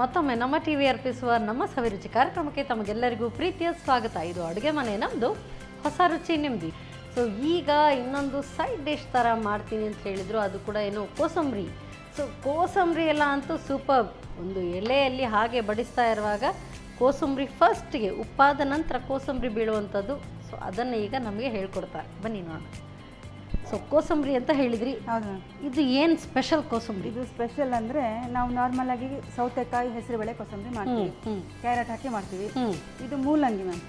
ಮತ್ತೊಮ್ಮೆ ನಮ್ಮ ಟಿವಿ ಅರ್ಪಿಸುವ ನಮ್ಮ ಸವಿರುಚಿ ಕಾರ್ಯಕ್ರಮಕ್ಕೆ ತಮಗೆಲ್ಲರಿಗೂ ಪ್ರೀತಿಯ ಸ್ವಾಗತ. ಇದು ಅಡುಗೆ ಮನೆ ನಮ್ಮದು, ಹೊಸ ರುಚಿ ನಿಮ್ಮದು. ಸೊ ಈಗ ಇನ್ನೊಂದು ಸೈಡ್ ಡಿಶ್ ಥರ ಮಾಡ್ತೀನಿ ಅಂತ ಹೇಳಿದರು, ಅದು ಕೂಡ ಏನು ಕೋಸಂಬರಿ. ಸೊ ಕೋಸಂಬರಿ ಎಲ್ಲ ಅಂತೂ ಸೂಪರ್. ಒಂದು ಎಲೆಯಲ್ಲಿ ಹಾಗೆ ಬಡಿಸ್ತಾ ಇರುವಾಗ ಕೋಸಂಬರಿ ಫಸ್ಟಿಗೆ ಉಪ್ಪಾದ ನಂತರ ಕೋಸಂಬರಿ ಬೀಳುವಂಥದ್ದು. ಸೊ ಅದನ್ನು ಈಗ ನಮಗೆ ಹೇಳ್ಕೊಡ್ತಾರೆ, ಬನ್ನಿ ನೋಡೋಣ. ಸೊ ಕೋಸಂಬರಿ ಅಂತ ಹೇಳಿದ್ರಿ, ಹೌದು. ಇದು ಏನು ಸ್ಪೆಷಲ್ ಕೋಸಂಬರಿ? ಇದು ಸ್ಪೆಷಲ್ ಅಂದರೆ ನಾವು ನಾರ್ಮಲ್ ಆಗಿ ಸೌತೆಕಾಯಿ, ಹೆಸರುಬೇಳೆ ಕೋಸಂಬರಿ ಮಾಡ್ತೀವಿ, ಕ್ಯಾರೆಟ್ ಹಾಕಿ ಮಾಡ್ತೀವಿ. ಇದು ಮೂಲಂಗಿ ಮ್ಯಾಮ್.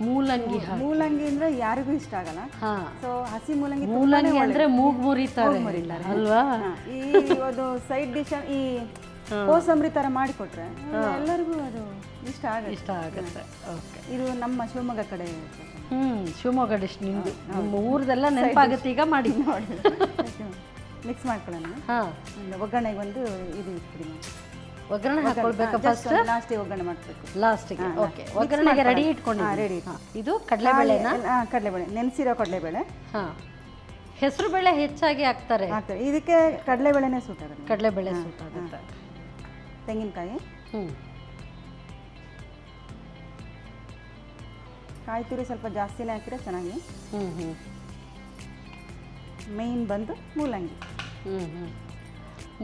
ಮೂಲಂಗಿ ಮೂಲಂಗಿ ಅಂದ್ರೆ ಯಾರಿಗೂ ಇಷ್ಟ ಆಗಲ್ಲ. ಸೊ ಹಸಿ ಮೂಲಂಗಿ ಮೂಲಂಗಿ ಅಂದ್ರೆ ಮೂಗು ಮುರಿತಾರೆ ಅಲ್ವಾ? ಈ ಒಂದು ಸೈಡ್ ಡಿಶ್ ಈ ಕೋಸಂಬರಿ ತರ ಮಾಡಿಕೊಟ್ರೆ ಎಲ್ಲರಿಗೂ ಅದು ಇಷ್ಟ ಆಗುತ್ತೆ. ಓಕೆ, ಇದು ನಮ್ಮ ಶಿವಮೊಗ್ಗ ಕಡೆ. ಶಿವಮೊಗ್ಗ ಡಿಶ್ ನಿಮ್ದು, ನಿಮ್ಮ ಊರದೆಲ್ಲ ನೆನಪಾಗುತ್ತೆ ಈಗ. ಮಾಡಿ ನೋಡಿ, ಮಿಕ್ಸ್ ಮಾಡ್ಕೊಳ್ಳೋಣ. ಒಗ್ಗರಣೆಗೆ ಒಂದು ಇದು ಇಟ್ಬಿಡಿ. ಒಗ್ಗರಣೆ ಹಾಕೊಳ್ಬೇಕಾ? ಫಸ್ಟ್ ಲಾಸ್ಟಿಗೆ ಒಗ್ಗರಣೆ ಮಾಡಬೇಕು. ಲಾಸ್ಟಿಗೆ. ಓಕೆ, ಒಗ್ಗರಣೆಗೆ ರೆಡಿ ಇಟ್ಕೊಂಡು. ರೆಡಿ. ಇದು ಕಡಲೆಬೇಳೆನಾ? ಕಡಲೆಬೇಳೆ, ನೆನೆಸಿರೋ ಕಡಲೆಬೇಳೆ. ಹೆಸರು ಬೇಳೆ ಹೆಚ್ಚಾಗಿ ಹಾಕ್ತಾರೆ. ಇದಕ್ಕೆ ಕಡಲೆಬೇಳೆನೇ ಸೂಟ್ ಆಗುತ್ತೆ. ಕಡಲೆಬೇಳೆ ಸೂಟ್ ಆಗುತ್ತೆ. ತೆಂಗಿನಕಾಯಿ, ಕಾಯಿ ತುರಿ ಸ್ವಲ್ಪ ಜಾಸ್ತಿನೇ ಹಾಕಿದ್ರೆ ಚೆನ್ನಾಗಿ. ಮೇನ್ ಬಂದು ಮೂಲಂಗಿ.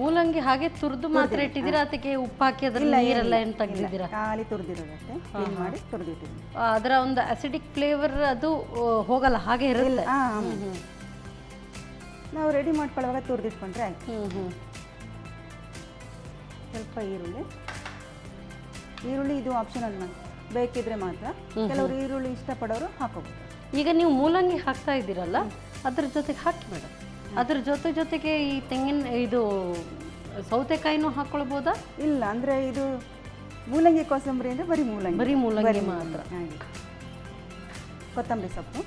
ಮೂಲಂಗಿ ಹಾಗೆ ತುರಿದು ಮಾತ್ರ ಇಟ್ಟಿದ್ದೀರಾ, ಅದಕ್ಕೆ ಉಪ್ಪು ಹಾಕಿ ಅದ್ರ ನೀರೆಲ್ಲ ಏನು ತೆಗೆದಿದ್ದೀರಾ? ಖಾಲಿ ತುರಿದಿರೋದಷ್ಟೇ, ಕ್ಲೀನ್ ಮಾಡಿ ತುರಿದಿಟ್ಟಿದ್ದೀನಿ. ಅದರ ಒಂದು ಅಸಿಡಿಕ್ ಫ್ಲೇವರ್ ಅದು ಹೋಗಲ್ಲ, ಹಾಗೆ ಇರುತ್ತೆ. ನಾವು ರೆಡಿ ಮಾಡ್ಕೊಳ್ಳುವಾಗ ತುರಿದಿಟ್ಕೊಂಡ್ರೆ ಆಯ್ತು. ಸ್ವಲ್ಪ ಈರುಳ್ಳಿ ಇದು ಆಪ್ಷನಲ್ ಮ್ಯಾಮ್, ಬೇಕಿದ್ರೆ ಮಾತ್ರ. ಕೆಲವರು ಈರುಳ್ಳಿ ಇಷ್ಟಪಡೋರು ಹಾಕೋಬಹುದು. ಈಗ ನೀವು ಮೂಲಂಗಿ ಹಾಕ್ತಾ ಇದ್ದೀರಲ್ಲ, ಅದ್ರ ಜೊತೆಗೆ ಹಾಕಿ ಮೇಡಮ್. ಅದ್ರ ಜೊತೆಗೆ ಈ ತೆಂಗಿನ ಇದು ಸೌತೆಕಾಯಿನೂ ಹಾಕೊಳ್ಬೋದಾ? ಇಲ್ಲ, ಅಂದ್ರೆ ಇದು ಮೂಲಂಗಿ ಕೋಸಂಬರಿ ಅಂದ್ರೆ ಬರೀ ಮೂಲಂಗಿ ಮಾತ್ರ. ಕೊತ್ತಂಬರಿ ಸೊಪ್ಪು,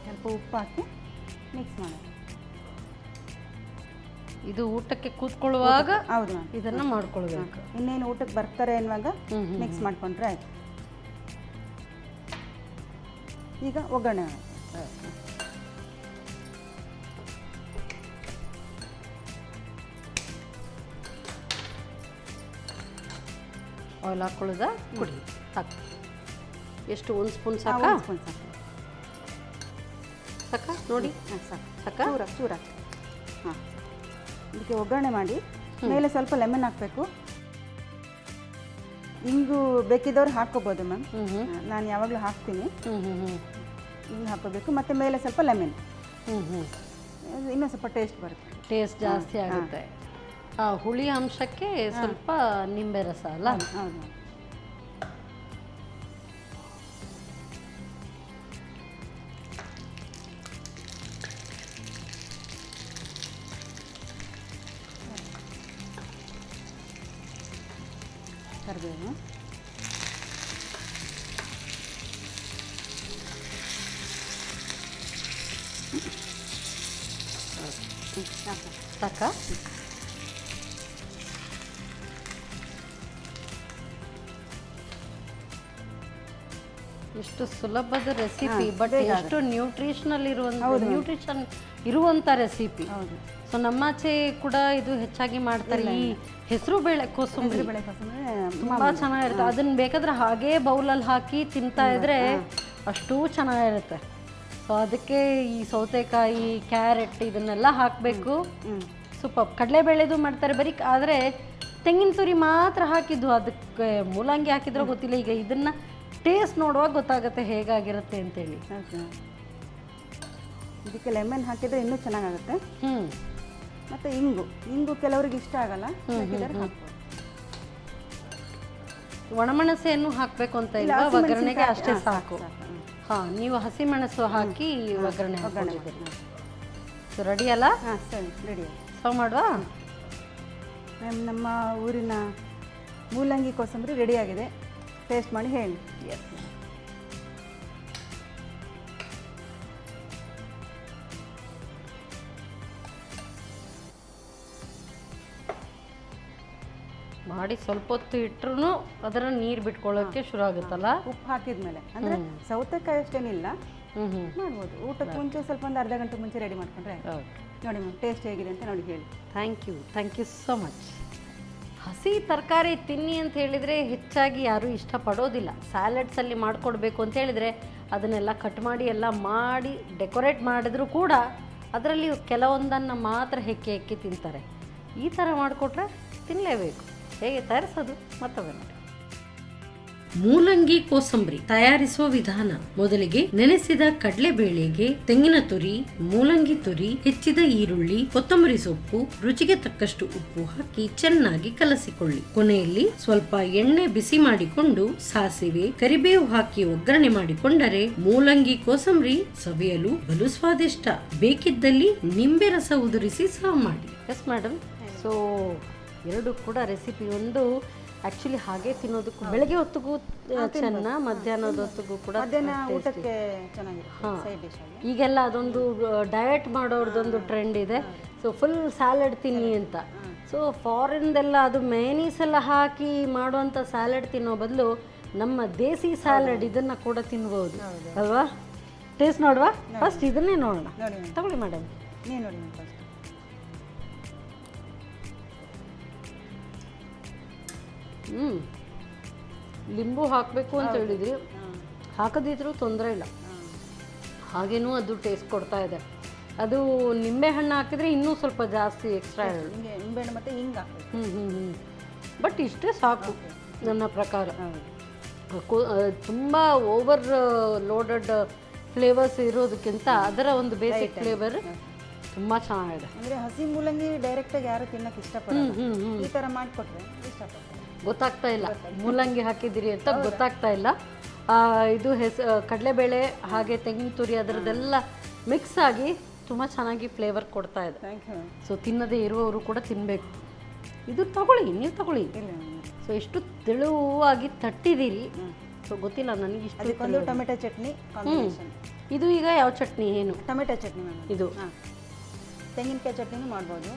ಸ್ವಲ್ಪ ಉಪ್ಪು ಹಾಕಿ ಮಿಕ್ಸ್ ಮಾಡೋದು. ಇದು ಊಟಕ್ಕೆ ಕೂತ್ಕೊಳ್ಳುವಾಗ ಹೌದು ಇದನ್ನ ಮಾಡ್ಕೊಳ್ಬೇಕು. ಇನ್ನೇನು ಊಟಕ್ಕೆ ಬರ್ತಾರೆ ಅನ್ನುವಾಗ ಮಿಕ್ಸ್ ಮಾಡ್ಕೊಂಡ್ರೆ ಆಯ್ತು. ಈಗ ಒಗ್ಗರಣೆ ಆಯಿಲ್ ಹಾಕೊಳ್ಳೋದ? ಕುಡಿ ಸಾಕು. ಎಷ್ಟು? ಒಂದು ಸ್ಪೂನ್ ಸಾಕಾ? ಸಾಕಾ ನೋಡಿ, ಸಾಕಾ? ಚೂರ. ಹಾಂ, ಇದಕ್ಕೆ ಒಗ್ಗರಣೆ ಮಾಡಿ ಮೇಲೆ ಸ್ವಲ್ಪ ಲೆಮನ್ ಹಾಕಬೇಕು. ಇಂಗು ಬೇಕಿದ್ದವ್ರು ಹಾಕ್ಕೋಬೋದು ಮ್ಯಾಮ್, ನಾನು ಯಾವಾಗಲೂ ಹಾಕ್ತೀನಿ. ಹಿಂಗೆ ಹಾಕೋಬೇಕು, ಮತ್ತು ಮೇಲೆ ಸ್ವಲ್ಪ ಲೆಮನ್, ಇನ್ನೂ ಸ್ವಲ್ಪ ಟೇಸ್ಟ್ ಬರುತ್ತೆ. ಟೇಸ್ಟ್ ಜಾಸ್ತಿ ಆಗುತ್ತೆ. ಹುಳಿ ಅಂಶಕ್ಕೆ ಸ್ವಲ್ಪ ನಿಂಬೆ ರಸ ಅಲ್ಲ? ಹೌದು. ಕರಿಬೇವು, ಸಾಕಾ? ಎಷ್ಟು ಸುಲಭದ ರೆಸಿಪಿ, ಬಟ್ ಎಷ್ಟು ನ್ಯೂಟ್ರಿಷನ್ ಇರುವಂಥ ರೆಸಿಪಿ. ಸೊ ನಮ್ಮಾಚೆ ಕೂಡ ಇದು ಹೆಚ್ಚಾಗಿ ಮಾಡ್ತಾರೆ. ಈ ಹೆಸರು ಬೇಳೆ ಕೋಸಂಬರಿ ತುಂಬಾ ಚೆನ್ನಾಗಿರುತ್ತೆ. ಅದನ್ನ ಬೇಕಾದ್ರೆ ಹಾಗೇ ಬೌಲಲ್ಲಿ ಹಾಕಿ ತಿಂತಾ ಇದ್ರೆ ಅಷ್ಟೂ ಚೆನ್ನಾಗಿರುತ್ತೆ. ಸೊ ಅದಕ್ಕೆ ಈ ಸೌತೆಕಾಯಿ, ಕ್ಯಾರೆಟ್ ಇದನ್ನೆಲ್ಲ ಹಾಕಬೇಕು. ಸೂಪರ್. ಕಡಲೆಬೇಳೆದು ಮಾಡ್ತಾರೆ ಬರೀ, ಆದರೆ ತೆಂಗಿನ ತುರಿ ಮಾತ್ರ ಹಾಕಿದ್ದು. ಅದಕ್ಕೆ ಮೂಲಂಗಿ ಹಾಕಿದ್ರೆ ಗೊತ್ತಿಲ್ಲ. ಈಗ ಇದನ್ನ ಟೇಸ್ಟ್ ನೋಡುವಾಗ ಗೊತ್ತಾಗುತ್ತೆ ಹೇಗಾಗಿರುತ್ತೆ ಅಂತೇಳಿ. ಇದಕ್ಕೆ ಲೆಮನ್ ಹಾಕಿದ್ರೆ ಇನ್ನೂ ಚೆನ್ನಾಗಾಗುತ್ತೆ. ಮತ್ತು ಇಂಗು ಕೆಲವರಿಗೆ ಇಷ್ಟ ಆಗಲ್ಲ, ಒಣಮೆಣಸೆಯನ್ನು ಹಾಕಬೇಕು ಅಂತ ಇಲ್ಲ, ಒಗ್ಗರಣೆಗೆ ಅಷ್ಟೇ ಸಾಕು. ನೀವು ಹಸಿಮೆಣಸು ಹಾಕಿ ಒಗ್ಗರಣೆ ಹಾಕೊಂಡಿದ್ದೀರಿ. ಸೊ ರೆಡಿ ಅಲ್ಲ? ಸರಿ, ರೆಡಿ. ಸರ್ವ್ ಮಾಡುವ ಮ್ಯಾಮ್. ನಮ್ಮ ಊರಿನ ಮೂಲಂಗಿ ಕೋಸಂಬರಿ ರೆಡಿಯಾಗಿದೆ. ಟೇಸ್ಟ್ ಮಾಡಿ ಹೇಳಿ. ಎಸ್, ಮಾಡಿ ಸ್ವಲ್ಪ ಹೊತ್ತು ಇಟ್ಟರು ಅದರ ನೀರು ಬಿಟ್ಕೊಳ್ಳೋಕ್ಕೆ ಶುರು ಆಗುತ್ತಲ್ಲ. ಉಪ್ಪು ಹಾಕಿದ್ಮೇಲೆ ಅಂದರೆ ಸೌತೆಕಾಯಿ ಅಷ್ಟೇನಿಲ್ಲ, ಮಾಡ್ಬೋದು. ಊಟಕ್ಕೆ ಮುಂಚೆ ಸ್ವಲ್ಪ ಒಂದು ಅರ್ಧ ಗಂಟೆ ಮುಂಚೆ ರೆಡಿ ಮಾಡ್ಕೊಂಡ್ರೆ. ಓಕೆ. ನೋಡಿ ಮ್ಯಾಮ್ ಟೇಸ್ಟ್ ಹೇಗಿದೆ ಅಂತ ನೋಡಿ ಹೇಳಿ. Thank you so much. ಹಸಿ ತರಕಾರಿ ತಿನ್ನಿ ಅಂತ ಹೇಳಿದರೆ ಹೆಚ್ಚಾಗಿ ಯಾರೂ ಇಷ್ಟಪಡೋದಿಲ್ಲ. ಸ್ಯಾಲಡ್ಸಲ್ಲಿ ಮಾಡಿಕೊಡ್ಬೇಕು ಅಂತ ಹೇಳಿದರೆ ಅದನ್ನೆಲ್ಲ ಕಟ್ ಮಾಡಿ ಎಲ್ಲ ಮಾಡಿ ಡೆಕೋರೇಟ್ ಮಾಡಿದ್ರು ಕೂಡ ಅದರಲ್ಲಿ ಕೆಲವೊಂದನ್ನು ಮಾತ್ರ ಹೆಕ್ಕಿ ತಿಂತಾರೆ. ಈ ಥರ ಮಾಡಿಕೊಟ್ರೆ ತಿನ್ನಲೇಬೇಕು. ಹೇಗೆ ತಯಾರಿಸೋದು ಮತ್ತೊಮ್ಮೆ ನೋಡಿ. ಮೂಲಂಗಿ ಕೋಸಂಬರಿ ತಯಾರಿಸುವ ವಿಧಾನ. ಮೊದಲಿಗೆ ನೆನೆಸಿದ ಕಡಲೆಬೇಳೆಗೆ ತೆಂಗಿನ ತುರಿ, ಮೂಲಂಗಿ ತುರಿ, ಹೆಚ್ಚಿದ ಈರುಳ್ಳಿ, ಕೊತ್ತಂಬರಿ ಸೊಪ್ಪು, ರುಚಿಗೆ ತಕ್ಕಷ್ಟು ಉಪ್ಪು ಹಾಕಿ ಚೆನ್ನಾಗಿ ಕಲಸಿಕೊಳ್ಳಿ. ಕೊನೆಯಲ್ಲಿ ಸ್ವಲ್ಪ ಎಣ್ಣೆ ಬಿಸಿ ಮಾಡಿಕೊಂಡು ಸಾಸಿವೆ, ಕರಿಬೇವು ಹಾಕಿ ಒಗ್ಗರಣೆ ಮಾಡಿಕೊಂಡರೆ ಮೂಲಂಗಿ ಕೋಸಂಬರಿ ಸವಿಯಲು ಬಲು ಸ್ವಾದಿಷ್ಟ. ಬೇಕಿದ್ದಲ್ಲಿ ನಿಂಬೆ ರಸ ಉದುರಿಸಿ ಸರ್ವ್ ಮಾಡಿ. Yes madam. ಸೊ ಎರಡು ಕೂಡ ರೆಸಿಪಿ. ಒಂದು ಆಕ್ಚುಲಿ ಹಾಗೆ ತಿನ್ನೋದಕ್ಕೂ ಬೆಳಗ್ಗೆ ಹೊತ್ತಿಗೂ ಚೆನ್ನ, ಮಧ್ಯಾಹ್ನದ ಹೊತ್ತಿಗೂ ಕೂಡ ಊಟಕ್ಕೆ ಚೆನ್ನಾಗಿರುತ್ತೆ. ಈಗೆಲ್ಲ ಅದೊಂದು ಡಯಟ್ ಮಾಡೋರ್ದೊಂದು ಟ್ರೆಂಡ್ ಇದೆ. ಸೊ ಫುಲ್ ಸ್ಯಾಲಡ್ ತಿನ್ನಿ ಅಂತ. ಸೊ ಫಾರಿನ್ದೆಲ್ಲ ಅದು ಮೇನೀಸ್ ಎಲ್ಲ ಹಾಕಿ ಮಾಡುವಂಥ ಸ್ಯಾಲಡ್ ತಿನ್ನೋ ಬದಲು ನಮ್ಮ ದೇಸಿ ಸ್ಯಾಲಡ್ ಇದನ್ನು ಕೂಡ ತಿನ್ಬೋದು ಅಲ್ವಾ? ಟೇಸ್ಟ್ ನೋಡುವ. ಫಸ್ಟ್ ಇದನ್ನೇ ನೋಡೋಣ. ತಗೊಳ್ಳಿ ಮೇಡಮ್. ನೀವು ನೋಡಿ ಫಸ್ಟ್. ಲಿಂಬು ಹಾಕಬೇಕು ಅಂತ ಹೇಳಿದ್ರಿ, ಹಾಕದಿದ್ರೂ ತೊಂದರೆ ಇಲ್ಲ. ಹಾಗೇನೂ ಅದು ಟೇಸ್ಟ್ ಕೊಡ್ತಾ ಇದೆ. ಅದು ನಿಂಬೆ ಹಣ್ಣು ಹಾಕಿದ್ರೆ ಇನ್ನೂ ಸ್ವಲ್ಪ ಜಾಸ್ತಿ ಎಕ್ಸ್ಟ್ರಾ ನಿಂಬೆ ಹಣ್ಣು ಮತ್ತು ಹಿಂಗೆ ಬಟ್ ಇಷ್ಟೇ ಸಾಕು ನನ್ನ ಪ್ರಕಾರ. ತುಂಬ ಓವರ್ ಲೋಡೆಡ್ ಫ್ಲೇವರ್ಸ್ ಇರೋದಕ್ಕಿಂತ ಅದರ ಒಂದು ಬೇಸಿಕ್ ಫ್ಲೇವರ್ ತುಂಬ ಚೆನ್ನಾಗಿದೆ. ಅಂದರೆ ಹಸಿ ಮೂಲಂಗಿ ಡೈರೆಕ್ಟಾಗಿ ಯಾರು ತಿನ್ನಕ್ಕೆ ಇಷ್ಟಪಡಲ್ಲ. ಈ ಥರ ಮಾಡಿಕೊಟ್ರೆ ಇಷ್ಟಪಡ್ತಾರೆ. ಗೊತ್ತಾಗ್ತಾ ಇಲ್ಲ ಮೂಲಂಗಿ ಹಾಕಿದ್ದೀರಿ ಅಂತ ಗೊತ್ತಾಗ್ತಾ ಇಲ್ಲ. ಇದು ಕಡಲೆಬೇಳೆ ಹಾಗೆ ತೆಂಗಿನ ತುರಿ ಅದರದ್ದೆಲ್ಲ ಮಿಕ್ಸ್ ಆಗಿ ತುಂಬ ಚೆನ್ನಾಗಿ ಫ್ಲೇವರ್ ಕೊಡ್ತಾ ಇದೆ. ಸೊ ತಿನ್ನದೇ ಇರುವವರು ಕೂಡ ತಿನ್ನಬೇಕು. ಇದು ತಗೊಳ್ಳಿ, ನೀವು ತಗೊಳ್ಳಿ. ಸೊ ಎಷ್ಟು ತೆಳುವಾಗಿ ತಟ್ಟಿದ್ದೀರಿ. ಸೊ ಗೊತ್ತಿಲ್ಲ ನನಗೆ ಇಷ್ಟು. ಟೊಮೆಟೊ ಚಟ್ನಿ. ಇದು ಈಗ ಯಾವ ಚಟ್ನಿ? ಏನು ಟೊಮೆಟೊ ಚಟ್ನಿ ಮ್ಯಾಮ್. ಇದು ತೆಂಗಿನಕಾಯಿ ಚಟ್ನಿನೂ ಮಾಡ್ಬೋದು.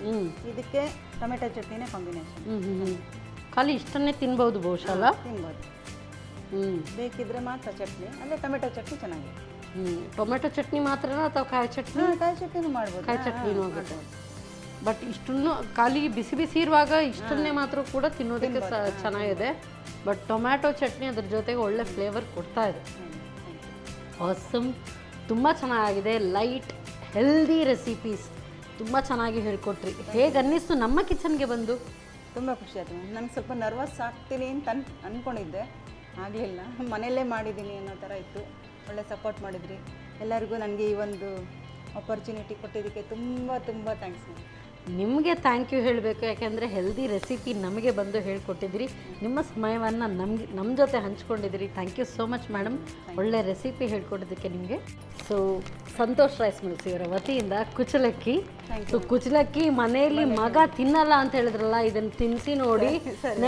ಇದಕ್ಕೆ ಟೊಮೆಟೊ ಚಟ್ನಿನೇ ಕಾಂಬಿನೇಷನ್. ಖಾಲಿ ಇಷ್ಟನ್ನೇ ತಿನ್ಬೋದು ಬಹುಶಃ. ತಿನ್ಬೋದು. ಬೇಕಿದ್ರೆ ಮಾತ್ರ ಚಟ್ನಿ. ಅಂದರೆ ಟೊಮೆಟೊ ಚಟ್ನಿ ಚೆನ್ನಾಗಿದೆ. ಟೊಮೆಟೊ ಚಟ್ನಿ ಮಾತ್ರನಾ ಅಥವಾ ಕಾಯಿ ಚಟ್ನಿ? ಕಾಯಿ ಚಟ್ನಿನೂ ಮಾಡ್ಬೋದು. ಕಾಯಿ ಚಟ್ನಿನೂ ಆಗುತ್ತೆ. ಬಟ್ ಇಷ್ಟನ್ನು ಖಾಲಿ ಬಿಸಿ ಬಿಸಿ ಇರುವಾಗ ಇಷ್ಟನ್ನೇ ಮಾತ್ರ ಕೂಡ ತಿನ್ನೋದಕ್ಕೆ ಚೆನ್ನಾಗಿದೆ. ಬಟ್ ಟೊಮ್ಯಾಟೊ ಚಟ್ನಿ ಅದ್ರ ಜೊತೆಗೆ ಒಳ್ಳೆ ಫ್ಲೇವರ್ ಕೊಡ್ತಾ ಇದೆ. ಆಸಮ್. ತುಂಬ ಚೆನ್ನಾಗಿದೆ. ಲೈಟ್ ಹೆಲ್ದಿ ರೆಸಿಪೀಸ್ ತುಂಬ ಚೆನ್ನಾಗಿ ಹೇಳ್ಕೊಟ್ರಿ. ಹೇಗೆ ಅನ್ನಿಸ್ತು ನಮ್ಮ ಕಿಚನ್ಗೆ ಬಂದು? ತುಂಬ ಖುಷಿ ಆಯಿತು. ನನಗೆ ಸ್ವಲ್ಪ ನರ್ವಸ್ ಆಗ್ತೀನಿ ಅಂತ ಅಂದ್ಕೊಂಡಿದ್ದೆ, ಆಗಲಿಲ್ಲ. ಮನೆಯಲ್ಲೇ ಮಾಡಿದ್ದೀನಿ ಅನ್ನೋ ಥರ ಇತ್ತು. ಒಳ್ಳೆ ಸಪೋರ್ಟ್ ಮಾಡಿದ್ರಿ. ಎಲ್ಲರಿಗೂ ನನಗೆ ಈ ಒಂದು ಆಪರ್ಚುನಿಟಿ ಕೊಟ್ಟಿದ್ದಕ್ಕೆ ತುಂಬ ತುಂಬ ಥ್ಯಾಂಕ್ಸ್. ನಿಮಗೆ ಥ್ಯಾಂಕ್ ಯು ಹೇಳಬೇಕು. ಯಾಕೆಂದರೆ ಹೆಲ್ದಿ ರೆಸಿಪಿ ನಮಗೆ ಬಂದು ಹೇಳ್ಕೊಟ್ಟಿದ್ದೀರಿ. ನಿಮ್ಮ ಸಮಯವನ್ನು ನಮ್ಮ ಜೊತೆ ಹಂಚ್ಕೊಂಡಿದ್ದೀರಿ. Thank you so much madam. ಒಳ್ಳೆ ರೆಸಿಪಿ ಹೇಳ್ಕೊಟ್ಟಿದ್ದಕ್ಕೆ ನಿಮಗೆ. ಸೊ ಸಂತೋಷ್ ರೈಸ್ ಮಿಲ್ಸ್ ಇವರ ವತಿಯಿಂದ ಕುಚಲಕ್ಕಿ. ಸೊ ಕುಚಲಕ್ಕಿ ಮನೆಯಲ್ಲಿ ಮಗ ತಿನ್ನಲ್ಲ ಅಂತ ಹೇಳಿದ್ರಲ್ಲ, ಇದನ್ನು ತಿನ್ನಿಸಿ ನೋಡಿ,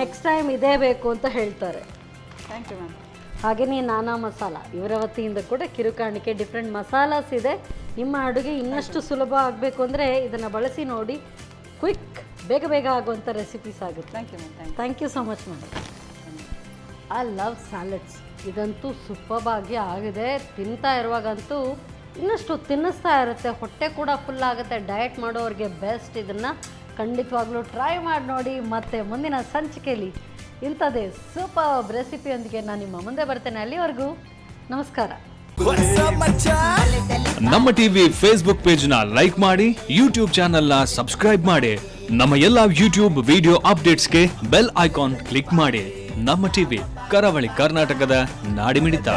ನೆಕ್ಸ್ಟ್ ಟೈಮ್ ಇದೇ ಬೇಕು ಅಂತ ಹೇಳ್ತಾರೆ. Thank you ma'am. ಹಾಗೆಯೇ ನಾನಾ ಮಸಾಲ ಇವರ ವತಿಯಿಂದ ಕೂಡ ಕಿರುಕಾಣಿಕೆ ಡಿಫ್ರೆಂಟ್ ಮಸಾಲಾಸ್ ಇದೆ. ನಿಮ್ಮ ಅಡುಗೆ ಇನ್ನಷ್ಟು ಸುಲಭ ಆಗಬೇಕು ಅಂದರೆ ಇದನ್ನು ಬಳಸಿ ನೋಡಿ. ಕ್ವಿಕ್, ಬೇಗ ಬೇಗ ಆಗುವಂಥ ರೆಸಿಪೀಸ್ ಆಗುತ್ತೆ. Thank you ma'am. Thank you so much madam. I love salads. ಇದಂತೂ ಸೂಪರ್ಬಾಗಿ ಆಗಿದೆ. ತಿಂತಾ ಇರುವಾಗಂತೂ ಇನ್ನಷ್ಟು ತಿನ್ನಿಸ್ತಾ ಇರುತ್ತೆ. ಹೊಟ್ಟೆ ಕೂಡ ಫುಲ್ ಆಗುತ್ತೆ. ಡಯಟ್ ಮಾಡೋರಿಗೆ ಬೆಸ್ಟ್. ಇದನ್ನು ಖಂಡಿತವಾಗ್ಲೂ ಟ್ರೈ ಮಾಡಿ ನೋಡಿ. ಮತ್ತು ಮುಂದಿನ ಸಂಚಿಕೆಯಲ್ಲಿ ಇಂಥದ್ದೇ ಸೂಪರ್ ರೆಸಿಪಿಯೊಂದಿಗೆ ನಾನು ನಿಮ್ಮ ಮುಂದೆ ಬರ್ತೇನೆ. ಅಲ್ಲಿವರೆಗೂ ನಮಸ್ಕಾರ. ನಮ್ಮ ಟಿವಿ ಫೇಸ್ಬುಕ್ ಪೇಜ್ ನ ಲೈಕ್ ಮಾಡಿ, ಯೂಟ್ಯೂಬ್ ಚಾನೆಲ್ ನ ಸಬ್ಸ್ಕ್ರೈಬ್ ಮಾಡಿ. ನಮ್ಮ ಎಲ್ಲಾ ಯೂಟ್ಯೂಬ್ ವಿಡಿಯೋ ಅಪ್ಡೇಟ್ಸ್ಗೆ ಬೆಲ್ ಐಕಾನ್ ಕ್ಲಿಕ್ ಮಾಡಿ. ನಮ್ಮ ಟಿವಿ, ಕರಾವಳಿ ಕರ್ನಾಟಕದ ನಾಡಿಮಿಡಿತ.